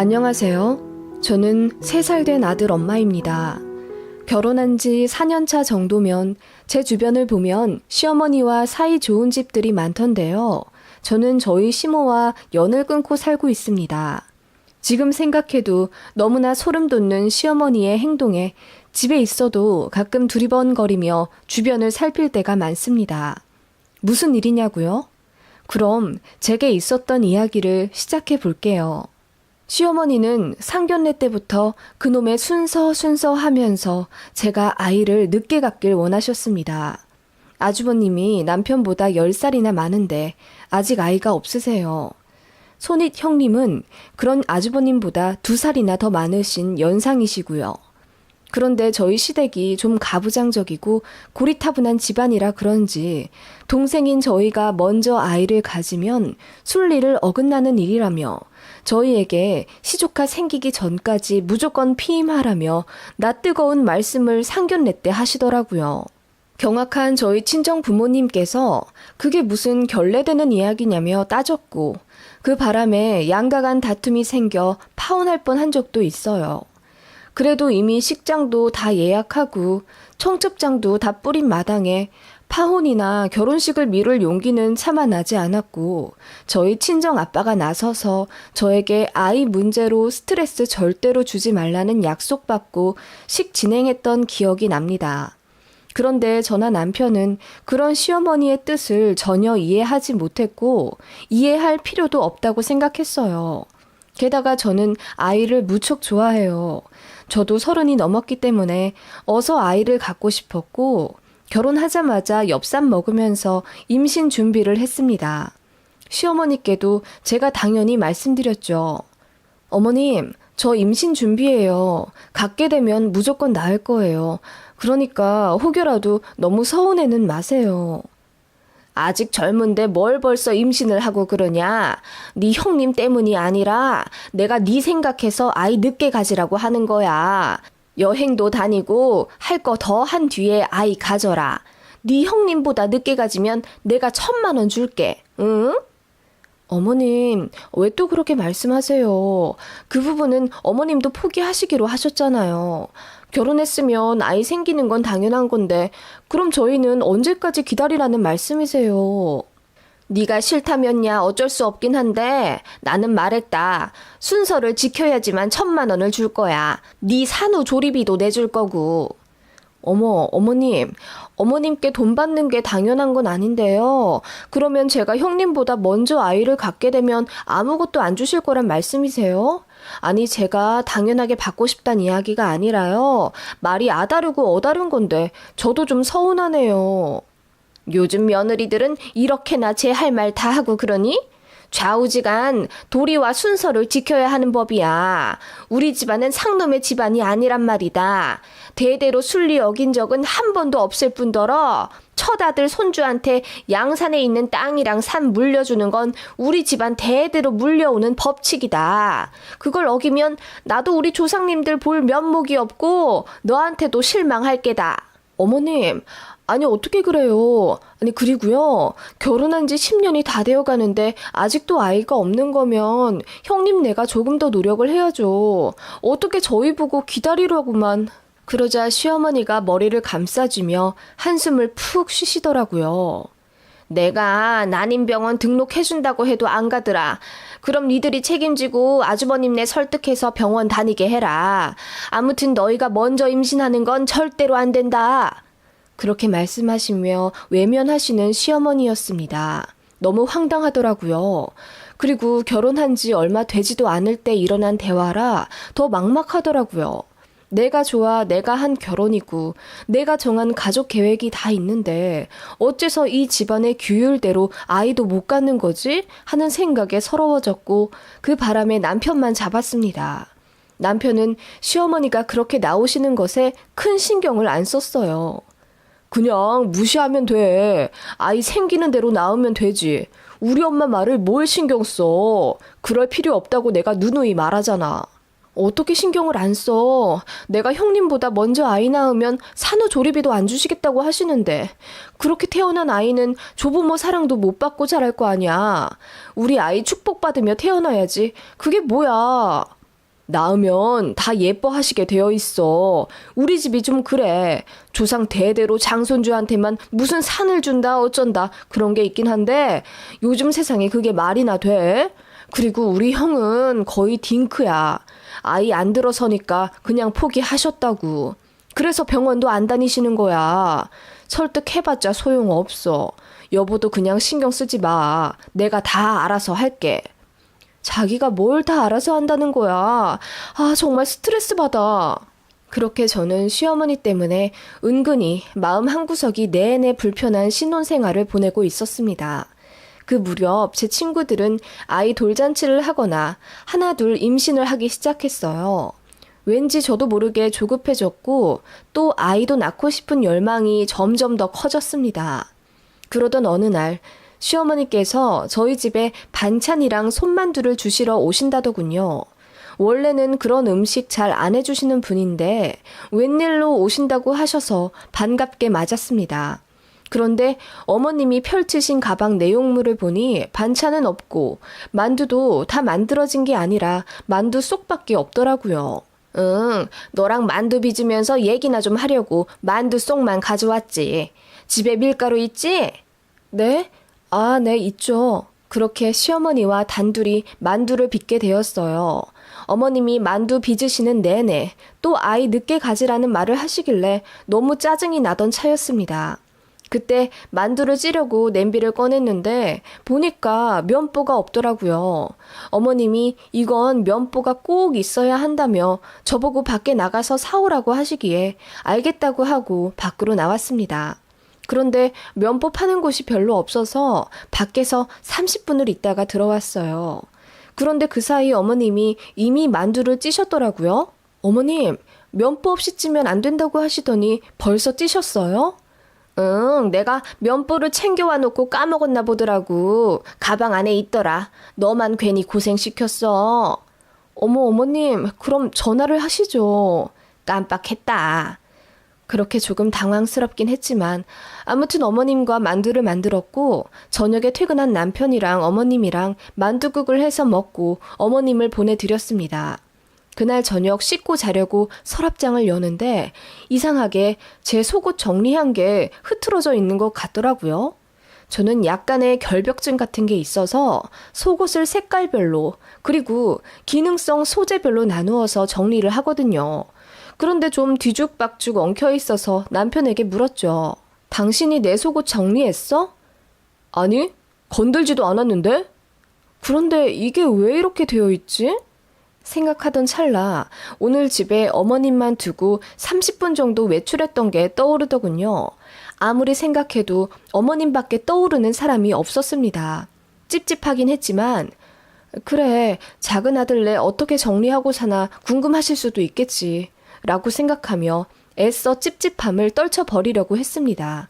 안녕하세요. 저는 3살 된 아들 엄마입니다. 결혼한 지 4년차 정도면 제 주변을 보면 시어머니와 사이 좋은 집들이 많던데요. 저는 저희 시모와 연을 끊고 살고 있습니다. 지금 생각해도 너무나 소름 돋는 시어머니의 행동에 집에 있어도 가끔 두리번거리며 주변을 살필 때가 많습니다. 무슨 일이냐고요? 그럼 제게 있었던 이야기를 시작해 볼게요. 시어머니는 상견례 때부터 그놈의 순서 하면서 제가 아이를 늦게 갖길 원하셨습니다. 아주버님이 남편보다 10살이나 많은데 아직 아이가 없으세요. 손윗 형님은 그런 아주버님보다 2살이나 더 많으신 연상이시고요. 그런데 저희 시댁이 좀 가부장적이고 고리타분한 집안이라 그런지 동생인 저희가 먼저 아이를 가지면 순리를 어긋나는 일이라며 저희에게 시조카 생기기 전까지 무조건 피임하라며 낯뜨거운 말씀을 상견례 때 하시더라고요. 경악한 저희 친정 부모님께서 그게 무슨 결례되는 이야기냐며 따졌고 그 바람에 양가간 다툼이 생겨 파혼할 뻔한 적도 있어요. 그래도 이미 식장도 다 예약하고 청첩장도 다 뿌린 마당에 파혼이나 결혼식을 미룰 용기는 차마 나지 않았고 저희 친정 아빠가 나서서 저에게 아이 문제로 스트레스 절대로 주지 말라는 약속받고 식 진행했던 기억이 납니다. 그런데 저나 남편은 그런 시어머니의 뜻을 전혀 이해하지 못했고 이해할 필요도 없다고 생각했어요. 게다가 저는 아이를 무척 좋아해요. 저도 30이 넘었기 때문에 어서 아이를 갖고 싶었고 결혼하자마자 엽산 먹으면서 임신 준비를 했습니다. 시어머니께도 제가 당연히 말씀드렸죠. 어머님, 저 임신 준비해요. 갖게 되면 무조건 낳을 거예요. 그러니까 혹여라도 너무 서운해는 마세요. 아직 젊은데 뭘 벌써 임신을 하고 그러냐? 네 형님 때문이 아니라 내가 네 생각해서 아이 늦게 가지라고 하는 거야. 여행도 다니고 할 거 더 한 뒤에 아이 가져라. 네 형님보다 늦게 가지면 내가 1,000만 원 줄게. 응? 어머님, 왜 또 그렇게 말씀하세요? 그 부분은 어머님도 포기하시기로 하셨잖아요. 결혼했으면 아이 생기는 건 당연한 건데 그럼 저희는 언제까지 기다리라는 말씀이세요? 네가 싫다면야 어쩔 수 없긴 한데 나는 말했다. 순서를 지켜야지만 1,000만 원을 줄 거야. 네 산후 조리비도 내줄 거고. 어머님, 어머님께 돈 받는 게 당연한 건 아닌데요. 그러면 제가 형님보다 먼저 아이를 갖게 되면 아무것도 안 주실 거란 말씀이세요? 아니, 제가 당연하게 받고 싶단 이야기가 아니라요. 말이 아다르고 어다른 건데 저도 좀 서운하네요. 요즘 며느리들은 이렇게나 제 할 말 다 하고 그러니? 좌우지간 도리와 순서를 지켜야 하는 법이야. 우리 집안은 상놈의 집안이 아니란 말이다. 대대로 순리 어긴 적은 한 번도 없을 뿐더러 첫 아들 손주한테 양산에 있는 땅이랑 산 물려주는 건 우리 집안 대대로 물려오는 법칙이다. 그걸 어기면 나도 우리 조상님들 볼 면목이 없고 너한테도 실망할 게다. 어머님, 아니 어떻게 그래요? 아니 그리고요. 결혼한 지 10년이 다 되어 가는데 아직도 아이가 없는 거면 형님 내가 조금 더 노력을 해야죠. 어떻게 저희 보고 기다리라고만. 그러자 시어머니가 머리를 감싸주며 한숨을 푹 쉬시더라고요. 내가 난임병원 등록해준다고 해도 안 가더라. 그럼 니들이 책임지고 아주버님네 설득해서 병원 다니게 해라. 아무튼 너희가 먼저 임신하는 건 절대로 안 된다. 그렇게 말씀하시며 외면하시는 시어머니였습니다. 너무 황당하더라고요. 그리고 결혼한 지 얼마 되지도 않을 때 일어난 대화라 더 막막하더라고요. 내가 좋아 내가 한 결혼이고 내가 정한 가족 계획이 다 있는데 어째서 이 집안의 규율대로 아이도 못 갖는 거지? 하는 생각에 서러워졌고 그 바람에 남편만 잡았습니다. 남편은 시어머니가 그렇게 나오시는 것에 큰 신경을 안 썼어요. 그냥 무시하면 돼. 아이 생기는 대로 낳으면 되지. 우리 엄마 말을 뭘 신경 써. 그럴 필요 없다고 내가 누누이 말하잖아. 어떻게 신경을 안 써? 내가 형님보다 먼저 아이 낳으면 산후조리비도 안 주시겠다고 하시는데 그렇게 태어난 아이는 조부모 사랑도 못 받고 자랄 거 아니야. 우리 아이 축복받으며 태어나야지. 그게 뭐야? 낳으면 다 예뻐하시게 되어 있어. 우리 집이 좀 그래. 조상 대대로 장손주한테만 무슨 산을 준다 어쩐다 그런 게 있긴 한데 요즘 세상에 그게 말이나 돼? 그리고 우리 형은 거의 딩크야. 아이 안 들어서니까 그냥 포기하셨다고. 그래서 병원도 안 다니시는 거야. 설득해봤자 소용없어. 여보도 그냥 신경 쓰지 마. 내가 다 알아서 할게. 자기가 뭘 다 알아서 한다는 거야. 아, 정말 스트레스 받아. 그렇게 저는 시어머니 때문에 은근히 마음 한구석이 내내 불편한 신혼생활을 보내고 있었습니다. 그 무렵 제 친구들은 아이 돌잔치를 하거나 하나둘 임신을 하기 시작했어요. 왠지 저도 모르게 조급해졌고 또 아이도 낳고 싶은 열망이 점점 더 커졌습니다. 그러던 어느 날 시어머니께서 저희 집에 반찬이랑 손만두를 주시러 오신다더군요. 원래는 그런 음식 잘 안 해주시는 분인데 웬일로 오신다고 하셔서 반갑게 맞았습니다. 그런데 어머님이 펼치신 가방 내용물을 보니 반찬은 없고 만두도 다 만들어진 게 아니라 만두 쏙밖에 없더라고요. 응, 너랑 만두 빚으면서 얘기나 좀 하려고 만두 쏙만 가져왔지. 집에 밀가루 있지? 네? 아, 네, 있죠. 그렇게 시어머니와 단둘이 만두를 빚게 되었어요. 어머님이 만두 빚으시는 내내 또 아이 늦게 가지라는 말을 하시길래 너무 짜증이 나던 차였습니다. 그때 만두를 찌려고 냄비를 꺼냈는데 보니까 면보가 없더라고요. 어머님이 이건 면보가 꼭 있어야 한다며 저보고 밖에 나가서 사오라고 하시기에 알겠다고 하고 밖으로 나왔습니다. 그런데 면보 파는 곳이 별로 없어서 밖에서 30분을 있다가 들어왔어요. 그런데 그 사이 어머님이 이미 만두를 찌셨더라고요. 어머님, 면보 없이 찌면 안 된다고 하시더니 벌써 찌셨어요? 응, 내가 면보를 챙겨와 놓고 까먹었나 보더라고. 가방 안에 있더라. 너만 괜히 고생시켰어. 어머, 어머님, 그럼 전화를 하시죠. 깜빡했다. 그렇게 조금 당황스럽긴 했지만 아무튼 어머님과 만두를 만들었고 저녁에 퇴근한 남편이랑 어머님이랑 만두국을 해서 먹고 어머님을 보내드렸습니다. 그날 저녁 씻고 자려고 서랍장을 여는데 이상하게 제 속옷 정리한 게 흐트러져 있는 것 같더라고요. 저는 약간의 결벽증 같은 게 있어서 속옷을 색깔별로 그리고 기능성 소재별로 나누어서 정리를 하거든요. 그런데 좀 뒤죽박죽 엉켜 있어서 남편에게 물었죠. 당신이 내 속옷 정리했어? 아니, 건들지도 않았는데? 그런데 이게 왜 이렇게 되어 있지? 생각하던 찰나 오늘 집에 어머님만 두고 30분 정도 외출했던 게 떠오르더군요. 아무리 생각해도 어머님밖에 떠오르는 사람이 없었습니다. 찝찝하긴 했지만 그래, 작은 아들네 어떻게 정리하고 사나 궁금하실 수도 있겠지 라고 생각하며 애써 찝찝함을 떨쳐버리려고 했습니다.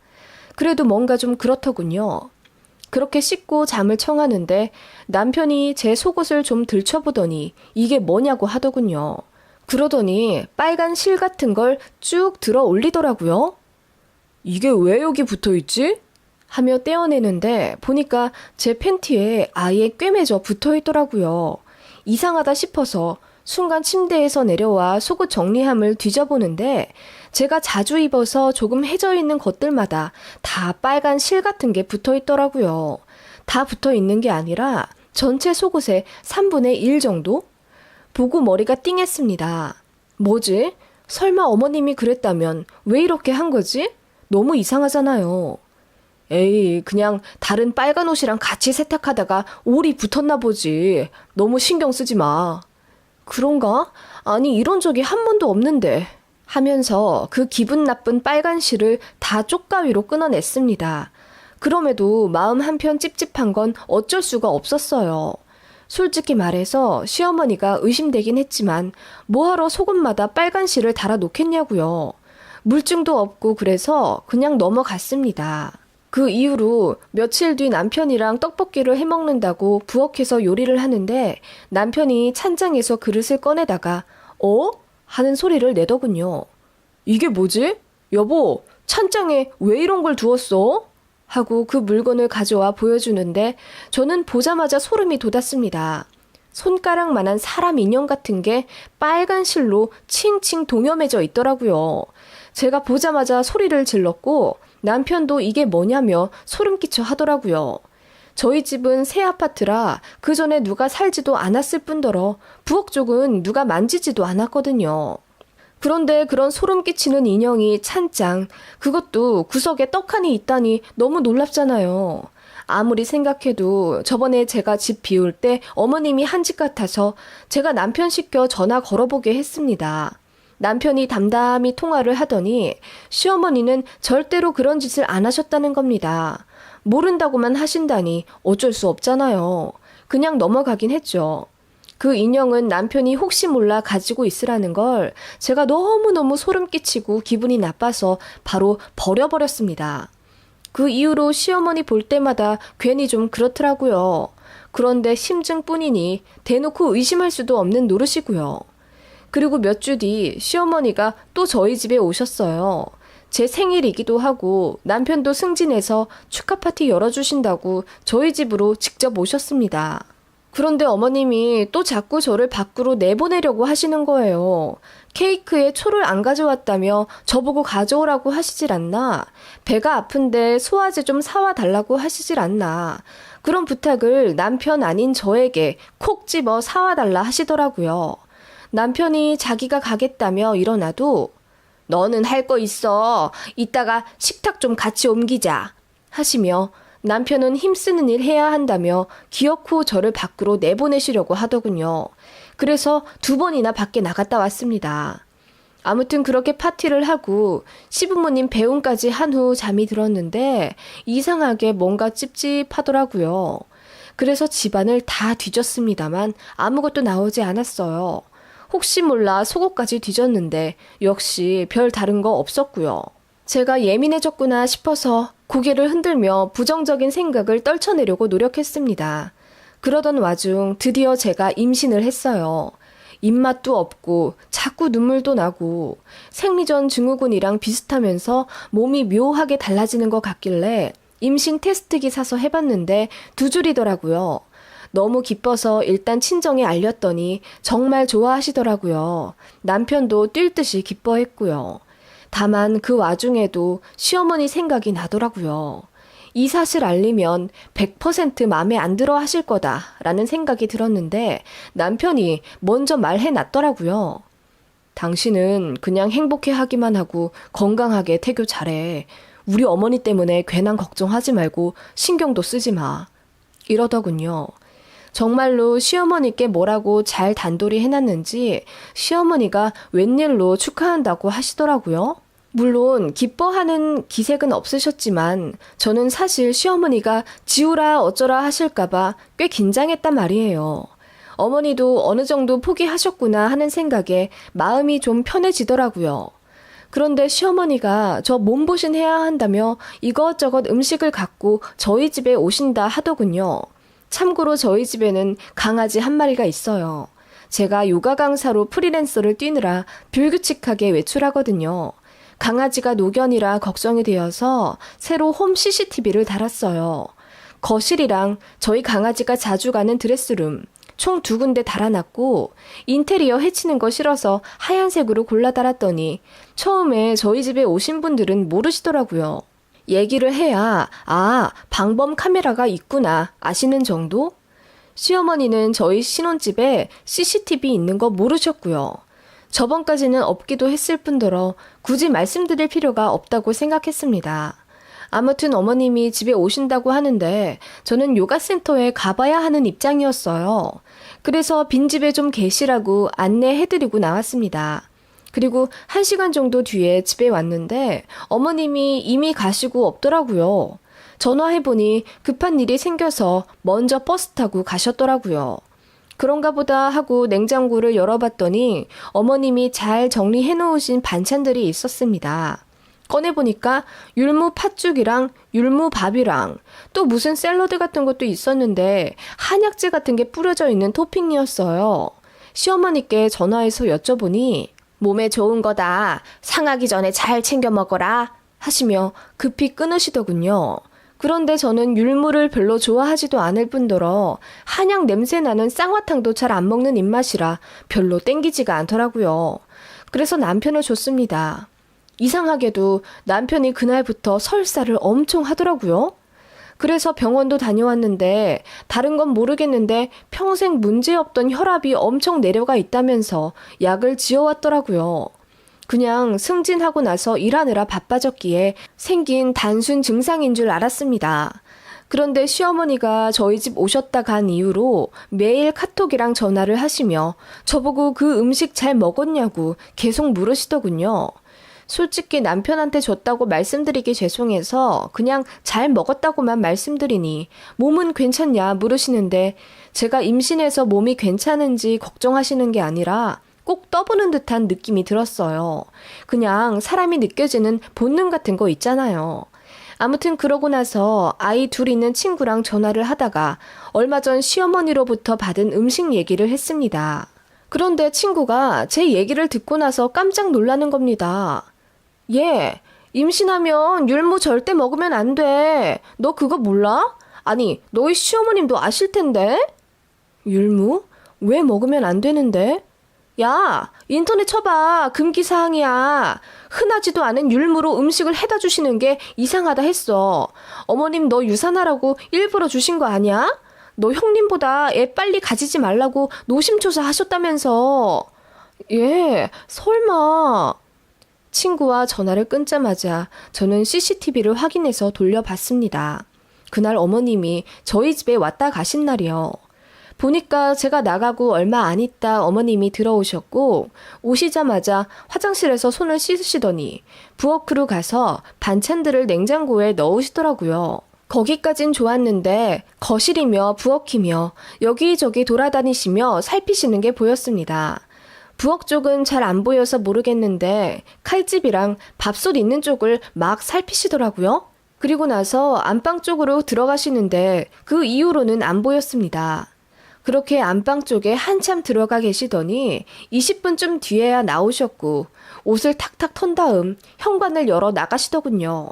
그래도 뭔가 좀 그렇더군요. 그렇게 씻고 잠을 청하는데 남편이 제 속옷을 좀 들춰보더니 이게 뭐냐고 하더군요. 그러더니 빨간 실 같은 걸 쭉 들어 올리더라고요. 이게 왜 여기 붙어있지? 하며 떼어내는데 보니까 제 팬티에 아예 꿰매져 붙어있더라고요. 이상하다 싶어서 순간 침대에서 내려와 속옷 정리함을 뒤져보는데 제가 자주 입어서 조금 해져 있는 것들마다 다 빨간 실 같은 게 붙어 있더라고요. 다 붙어 있는 게 아니라 전체 속옷의 3분의 1 정도? 보고 머리가 띵했습니다. 뭐지? 설마 어머님이 그랬다면 왜 이렇게 한 거지? 너무 이상하잖아요. 에이, 그냥 다른 빨간 옷이랑 같이 세탁하다가 올이 붙었나 보지. 너무 신경 쓰지 마. 그런가? 아니, 이런 적이 한 번도 없는데. 하면서 그 기분 나쁜 빨간 실을 다 쪽가위로 끊어냈습니다. 그럼에도 마음 한편 찝찝한 건 어쩔 수가 없었어요. 솔직히 말해서 시어머니가 의심되긴 했지만 뭐하러 속옷마다 빨간 실을 달아놓겠냐고요. 물증도 없고 그래서 그냥 넘어갔습니다. 그 이후로 며칠 뒤 남편이랑 떡볶이를 해먹는다고 부엌에서 요리를 하는데 남편이 찬장에서 그릇을 꺼내다가 어? 하는 소리를 내더군요. 이게 뭐지? 여보, 찬장에 왜 이런 걸 두었어? 하고 그 물건을 가져와 보여주는데 저는 보자마자 소름이 돋았습니다. 손가락만한 사람 인형 같은 게 빨간 실로 칭칭 동여매져 있더라고요. 제가 보자마자 소리를 질렀고 남편도 이게 뭐냐며 소름 끼쳐 하더라고요. 저희 집은 새 아파트라 그 전에 누가 살지도 않았을 뿐더러 부엌 쪽은 누가 만지지도 않았거든요. 그런데 그런 소름 끼치는 인형이 찬장, 그것도 구석에 떡하니 있다니 너무 놀랍잖아요. 아무리 생각해도 저번에 제가 집 비울 때 어머님이 한 집 같아서 제가 남편 시켜 전화 걸어보게 했습니다. 남편이 담담히 통화를 하더니 시어머니는 절대로 그런 짓을 안 하셨다는 겁니다. 모른다고만 하신다니 어쩔 수 없잖아요. 그냥 넘어가긴 했죠. 그 인형은 남편이 혹시 몰라 가지고 있으라는 걸 제가 너무너무 소름 끼치고 기분이 나빠서 바로 버려버렸습니다. 그 이후로 시어머니 볼 때마다 괜히 좀 그렇더라고요. 그런데 심증뿐이니 대놓고 의심할 수도 없는 노릇이고요. 그리고 몇 주 뒤 시어머니가 또 저희 집에 오셨어요. 제 생일이기도 하고 남편도 승진해서 축하 파티 열어주신다고 저희 집으로 직접 오셨습니다. 그런데 어머님이 또 자꾸 저를 밖으로 내보내려고 하시는 거예요. 케이크에 초를 안 가져왔다며 저보고 가져오라고 하시질 않나? 배가 아픈데 소화제 좀 사와 달라고 하시질 않나? 그런 부탁을 남편 아닌 저에게 콕 집어 사와 달라 하시더라고요. 남편이 자기가 가겠다며 일어나도 너는 할 거 있어. 이따가 식탁 좀 같이 옮기자. 하시며 남편은 힘쓰는 일 해야 한다며 기어코 저를 밖으로 내보내시려고 하더군요. 그래서 2번이나 밖에 나갔다 왔습니다. 아무튼 그렇게 파티를 하고 시부모님 배웅까지 한 후 잠이 들었는데 이상하게 뭔가 찝찝하더라고요. 그래서 집안을 다 뒤졌습니다만 아무것도 나오지 않았어요. 혹시 몰라 속옷까지 뒤졌는데 역시 별 다른 거 없었고요. 제가 예민해졌구나 싶어서 고개를 흔들며 부정적인 생각을 떨쳐내려고 노력했습니다. 그러던 와중 드디어 제가 임신을 했어요. 입맛도 없고 자꾸 눈물도 나고 생리전 증후군이랑 비슷하면서 몸이 묘하게 달라지는 것 같길래 임신 테스트기 사서 해봤는데 2줄이더라고요. 너무 기뻐서 일단 친정에 알렸더니 정말 좋아하시더라고요. 남편도 뛸 듯이 기뻐했고요. 다만 그 와중에도 시어머니 생각이 나더라고요. 이 사실 알리면 100% 마음에 안 들어 하실 거다라는 생각이 들었는데 남편이 먼저 말해놨더라고요. 당신은 그냥 행복해 하기만 하고 건강하게 태교 잘해. 우리 어머니 때문에 괜한 걱정하지 말고 신경도 쓰지 마. 이러더군요. 정말로 시어머니께 뭐라고 잘 단돌이 해놨는지 시어머니가 웬일로 축하한다고 하시더라고요. 물론 기뻐하는 기색은 없으셨지만 저는 사실 시어머니가 지우라 어쩌라 하실까봐 꽤 긴장했단 말이에요. 어머니도 어느 정도 포기하셨구나 하는 생각에 마음이 좀 편해지더라고요. 그런데 시어머니가 저 몸보신 해야 한다며 이것저것 음식을 갖고 저희 집에 오신다 하더군요. 참고로 저희 집에는 강아지 한 마리가 있어요. 제가 요가 강사로 프리랜서를 뛰느라 불규칙하게 외출하거든요. 강아지가 노견이라 걱정이 되어서 새로 홈 CCTV를 달았어요. 거실이랑 저희 강아지가 자주 가는 드레스룸, 총 2군데 달아놨고 인테리어 해치는 거 싫어서 하얀색으로 골라 달았더니 처음에 저희 집에 오신 분들은 모르시더라고요. 얘기를 해야 방범 카메라가 있구나 아시는 정도? 시어머니는 저희 신혼집에 CCTV 있는 거 모르셨고요. 저번까지는 없기도 했을 뿐더러 굳이 말씀드릴 필요가 없다고 생각했습니다. 아무튼 어머님이 집에 오신다고 하는데 저는 요가센터에 가봐야 하는 입장이었어요. 그래서 빈집에 좀 계시라고 안내해드리고 나왔습니다. 그리고 1시간 정도 뒤에 집에 왔는데 어머님이 이미 가시고 없더라고요. 전화해보니 급한 일이 생겨서 먼저 버스 타고 가셨더라고요. 그런가 보다 하고 냉장고를 열어봤더니 어머님이 잘 정리해놓으신 반찬들이 있었습니다. 꺼내보니까 율무 팥죽이랑 율무 밥이랑 또 무슨 샐러드 같은 것도 있었는데 한약재 같은 게 뿌려져 있는 토핑이었어요. 시어머니께 전화해서 여쭤보니 몸에 좋은 거다. 상하기 전에 잘 챙겨 먹어라. 하시며 급히 끊으시더군요. 그런데 저는 율무를 별로 좋아하지도 않을 뿐더러 한약 냄새 나는 쌍화탕도 잘 안 먹는 입맛이라 별로 땡기지가 않더라고요. 그래서 남편을 줬습니다. 이상하게도 남편이 그날부터 설사를 엄청 하더라고요. 그래서 병원도 다녀왔는데 다른 건 모르겠는데 평생 문제없던 혈압이 엄청 내려가 있다면서 약을 지어왔더라고요. 그냥 승진하고 나서 일하느라 바빠졌기에 생긴 단순 증상인 줄 알았습니다. 그런데 시어머니가 저희 집 오셨다 간 이후로 매일 카톡이랑 전화를 하시며 저보고 그 음식 잘 먹었냐고 계속 물으시더군요. 솔직히 남편한테 줬다고 말씀드리기 죄송해서 그냥 잘 먹었다고만 말씀드리니 몸은 괜찮냐 물으시는데 제가 임신해서 몸이 괜찮은지 걱정하시는 게 아니라 꼭 떠보는 듯한 느낌이 들었어요. 그냥 사람이 느껴지는 본능 같은 거 있잖아요. 아무튼 그러고 나서 아이 둘 있는 친구랑 전화를 하다가 얼마 전 시어머니로부터 받은 음식 얘기를 했습니다. 그런데 친구가 제 얘기를 듣고 나서 깜짝 놀라는 겁니다. 얘, 임신하면 율무 절대 먹으면 안 돼. 너 그거 몰라? 아니, 너희 시어머님도 아실 텐데? 율무? 왜 먹으면 안 되는데? 야, 인터넷 쳐봐. 금기사항이야. 흔하지도 않은 율무로 음식을 해다 주시는 게 이상하다 했어. 어머님 너 유산하라고 일부러 주신 거 아니야? 너 형님보다 애 빨리 가지지 말라고 노심초사 하셨다면서. 예, 설마. 친구와 전화를 끊자마자 저는 CCTV를 확인해서 돌려봤습니다. 그날 어머님이 저희 집에 왔다 가신 날이요. 보니까 제가 나가고 얼마 안 있다 어머님이 들어오셨고 오시자마자 화장실에서 손을 씻으시더니 부엌으로 가서 반찬들을 냉장고에 넣으시더라고요. 거기까진 좋았는데 거실이며 부엌이며 여기저기 돌아다니시며 살피시는 게 보였습니다. 부엌 쪽은 잘 안 보여서 모르겠는데 칼집이랑 밥솥 있는 쪽을 막 살피시더라고요. 그리고 나서 안방 쪽으로 들어가시는데 그 이후로는 안 보였습니다. 그렇게 안방 쪽에 한참 들어가 계시더니 20분쯤 뒤에야 나오셨고 옷을 탁탁 턴 다음 현관을 열어 나가시더군요.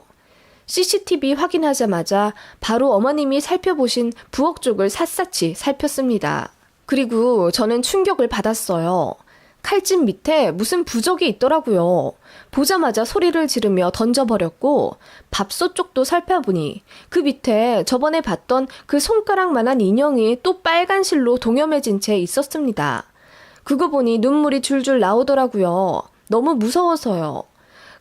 CCTV 확인하자마자 바로 어머님이 살펴보신 부엌 쪽을 샅샅이 살폈습니다. 그리고 저는 충격을 받았어요. 칼집 밑에 무슨 부적이 있더라고요. 보자마자 소리를 지르며 던져버렸고 밥솥 쪽도 살펴보니 그 밑에 저번에 봤던 그 손가락만한 인형이 또 빨간 실로 동여매진 채 있었습니다. 그거 보니 눈물이 줄줄 나오더라고요. 너무 무서워서요.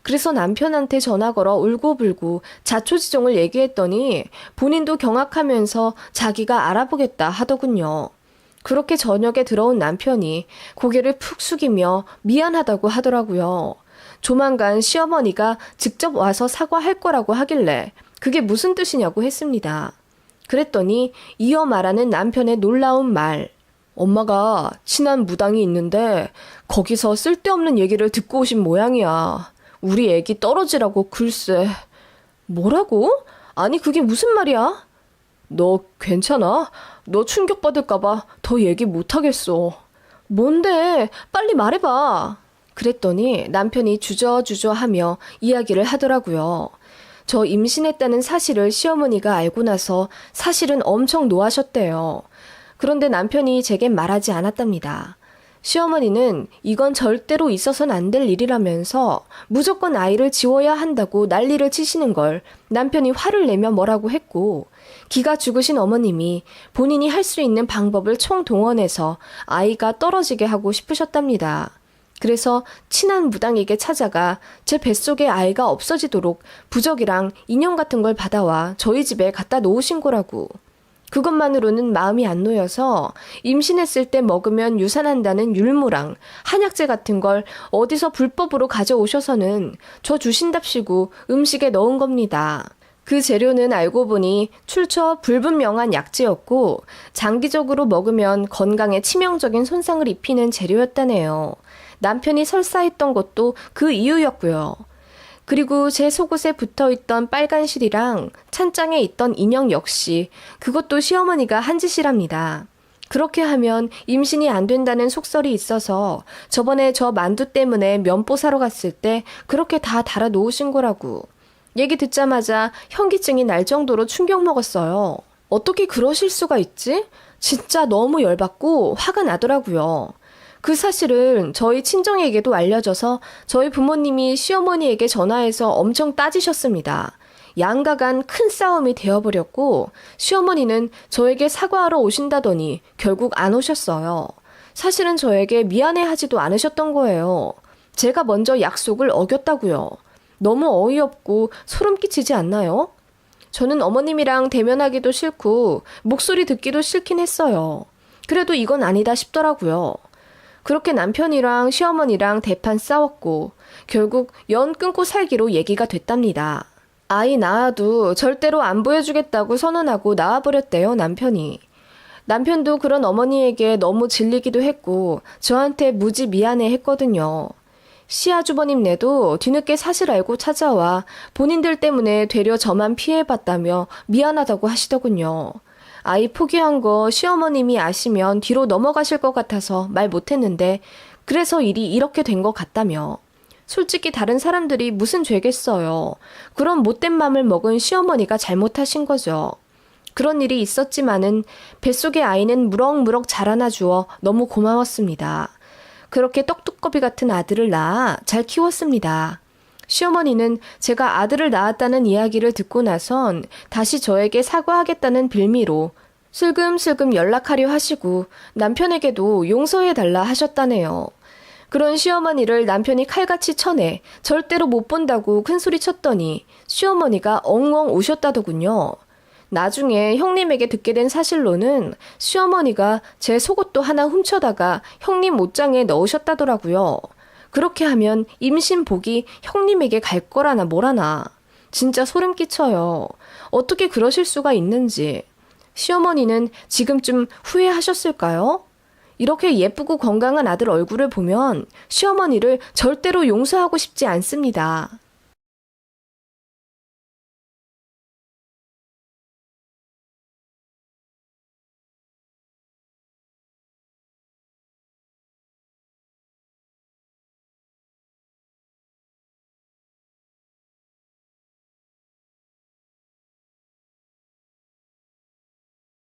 그래서 남편한테 전화 걸어 울고불고 자초지종을 얘기했더니 본인도 경악하면서 자기가 알아보겠다 하더군요. 그렇게 저녁에 들어온 남편이 고개를 푹 숙이며 미안하다고 하더라고요. 조만간 시어머니가 직접 와서 사과할 거라고 하길래 그게 무슨 뜻이냐고 했습니다. 그랬더니 이어 말하는 남편의 놀라운 말. 엄마가 친한 무당이 있는데 거기서 쓸데없는 얘기를 듣고 오신 모양이야. 우리 애기 떨어지라고 글쎄. 뭐라고? 아니 그게 무슨 말이야? 너 괜찮아? 너 충격받을까봐 더 얘기 못하겠어. 뭔데? 빨리 말해봐. 그랬더니 남편이 주저주저하며 이야기를 하더라고요. 저 임신했다는 사실을 시어머니가 알고 나서 사실은 엄청 노하셨대요. 그런데 남편이 제겐 말하지 않았답니다. 시어머니는 이건 절대로 있어서는 안 될 일이라면서 무조건 아이를 지워야 한다고 난리를 치시는 걸 남편이 화를 내며 뭐라고 했고 기가 죽으신 어머님이 본인이 할 수 있는 방법을 총동원해서 아이가 떨어지게 하고 싶으셨답니다. 그래서 친한 무당에게 찾아가 제 뱃속에 아이가 없어지도록 부적이랑 인형 같은 걸 받아와 저희 집에 갖다 놓으신 거라고. 그것만으로는 마음이 안 놓여서 임신했을 때 먹으면 유산한다는 율무랑 한약재 같은 걸 어디서 불법으로 가져오셔서는 저 주신답시고 음식에 넣은 겁니다. 그 재료는 알고 보니 출처 불분명한 약재였고 장기적으로 먹으면 건강에 치명적인 손상을 입히는 재료였다네요. 남편이 설사했던 것도 그 이유였고요. 그리고 제 속옷에 붙어있던 빨간 실이랑 찬장에 있던 인형 역시 그것도 시어머니가 한 짓이랍니다. 그렇게 하면 임신이 안 된다는 속설이 있어서 저번에 저 만두 때문에 면보 사러 갔을 때 그렇게 다 달아 놓으신 거라고. 얘기 듣자마자 현기증이 날 정도로 충격 먹었어요. 어떻게 그러실 수가 있지? 진짜 너무 열받고 화가 나더라고요. 그 사실은 저희 친정에게도 알려져서 저희 부모님이 시어머니에게 전화해서 엄청 따지셨습니다. 양가 간 큰 싸움이 되어버렸고 시어머니는 저에게 사과하러 오신다더니 결국 안 오셨어요. 사실은 저에게 미안해하지도 않으셨던 거예요. 제가 먼저 약속을 어겼다고요. 너무 어이없고 소름 끼치지 않나요? 저는 어머님이랑 대면하기도 싫고 목소리 듣기도 싫긴 했어요. 그래도 이건 아니다 싶더라고요. 그렇게 남편이랑 시어머니랑 대판 싸웠고 결국 연 끊고 살기로 얘기가 됐답니다. 아이 낳아도 절대로 안 보여주겠다고 선언하고 나와버렸대요, 남편이. 남편도 그런 어머니에게 너무 질리기도 했고 저한테 무지 미안해 했거든요. 시아주버님네도 뒤늦게 사실 알고 찾아와 본인들 때문에 되려 저만 피해봤다며 미안하다고 하시더군요. 아이 포기한 거 시어머님이 아시면 뒤로 넘어가실 것 같아서 말 못했는데 그래서 일이 이렇게 된 것 같다며. 솔직히 다른 사람들이 무슨 죄겠어요. 그런 못된 맘을 먹은 시어머니가 잘못하신 거죠. 그런 일이 있었지만은 뱃속의 아이는 무럭무럭 자라나 주어 너무 고마웠습니다. 그렇게 떡두꺼비 같은 아들을 낳아 잘 키웠습니다. 시어머니는 제가 아들을 낳았다는 이야기를 듣고 나선 다시 저에게 사과하겠다는 빌미로 슬금슬금 연락하려 하시고 남편에게도 용서해달라 하셨다네요. 그런 시어머니를 남편이 칼같이 쳐내 절대로 못 본다고 큰소리 쳤더니 시어머니가 엉엉 우셨다더군요. 나중에 형님에게 듣게 된 사실로는 시어머니가 제 속옷도 하나 훔쳐다가 형님 옷장에 넣으셨다더라고요. 그렇게 하면 임신 복이 형님에게 갈 거라나 뭐라나. 진짜 소름 끼쳐요. 어떻게 그러실 수가 있는지. 시어머니는 지금쯤 후회하셨을까요? 이렇게 예쁘고 건강한 아들 얼굴을 보면 시어머니를 절대로 용서하고 싶지 않습니다.